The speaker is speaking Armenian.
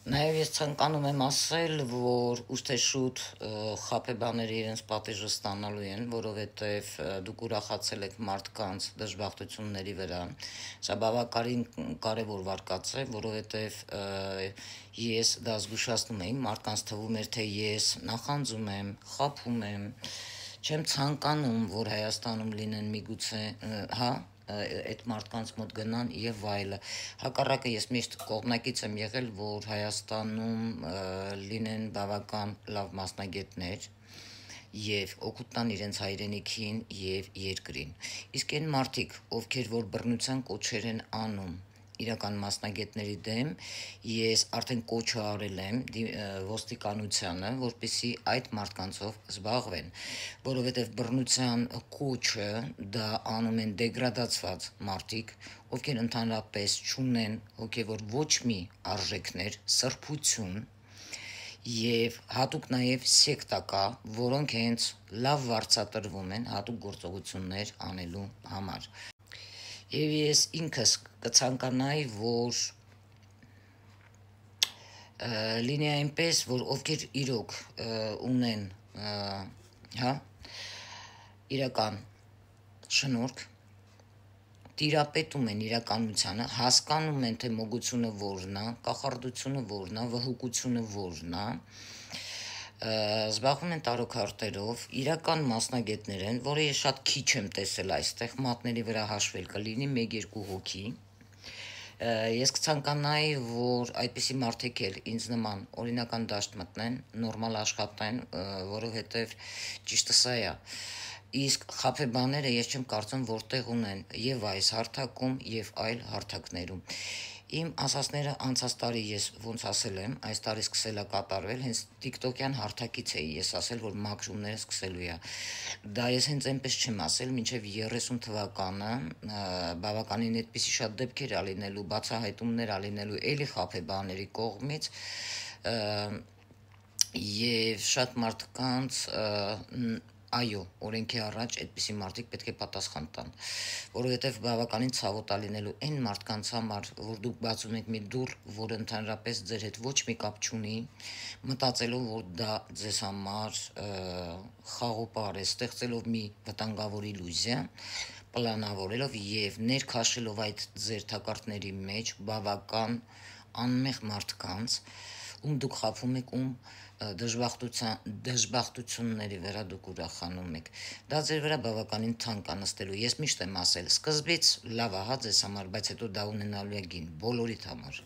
Նաև ես ցանկանում եմ ասել, որ ուստի շուտ խաբեբաները իրենց պատիժը ստանալու են, որովհետև դուք ուրախացել եք մարդկանց դժբախտությունների վրա։ Սա բավականին կարևոր վարկած է, որովհետև ես դա զգուշացնում եմ, մարդկանց թվում էր, թե ես նախանձում եմ, խաբում եմ, չեմ ցանկանում, որ Հայաստանում լինեն միգուցե, այդ մարդկանց մոտ գնան եւ այլը։ Հակառակը ես միշտ կողմնակից եմ եղել, որ Հայաստանում լինեն բավական լավ մասնագետներ եւ օգուտ տան իրենց հայրենիքին եւ երկրին։ Իսկ այն մարդիկ, ովքեր որ բռնության կոչեր են անում իրական մասնագետների դեմ, ես արդեն կոչը արել եմ ոստիկանությանը, որպեսզի այդ մարդկանցով զբաղվեն, որովհետև բռնության կոչը դա անում են դեգրադացված մարդիկ, ովքեր ընդհանրապես չունեն հոգևոր ոչ մի արժեքներ, սրբություն եւ հատուկ նաեւ սեկտա կա, որոնք հենց լավ վարձատրվում են հատուկ գործողություններ անելու համար։ Եվ ես ինքս կցանկանայի, որ լինի այնպես, որ ովքեր իրոք ունեն իրական շնորհք, տիրապետում են իրականությանը, հասկանում են, թե մոգությունը որն է, կախարդությունը որն է, վհուկությունը որն է, զբաղվում են տարոքարտերով, իրական մասնագետներ են, որը ես շատ քիչ եմ տեսել այստեղ, մատների վրա հաշվել կլինի 1-2 հոգի։ Ես կցանկանայի, որ այդպիսի մարդիկ էլ ինձ նման օրինական դաշտ մտնեն, նորմալ աշխատեն, որովհետև ճիշտը սա է։ Իսկ խաբեբաները ես չեմ կարծում, որ տեղ ունեն եւ այս հարթակում եւ այլ հարթակներում։ Իմ ասածները անցած տարի ես ոնց ասել եմ, այս տարի սկսել է կատարվել, հենց TikTok-յան հարթակից էի ես ասել, որ մաքրումները սկսելու է։ Դա ես հենց այնպես չեմ ասել, մինչև 30 թվականը բավականին այդպիսի շատ դեպքեր ա լինելու, բացահայտումներ ա լինելու էլի խաբեբաների կողմից եւ շատ մարդկանց այո, օրենքի առաջ այդպիսի մարդիկ պետք է պատասխան տան, որովհետև բավականին ցավոտ ա լինելու այն մարդկանց համար, որ դուք բացում եք մի դուռ, որը ընդհանրապես ձեր հետ ոչ մի կապ չունի, մտածելով, որ դա ձեզ համար խաղոպար է, ստեղծելով մի վտանգավոր իլյուզիա, պլանավորելով եւ ներքաշելով այդ ձեր թակարդների մեջ բավական անմեղ մարդկանց, ում դուք խաբում եք, ում դժբախտությունների վրա դուք ուրախանում եք։ Դա ձեր վրա բավականին թանկ ա նստելու։ Ես միշտ եմ ասել, սկզբից լավ ա ձեզ համար, բայց հետո դա ունենալու է գին բոլորիդ համար։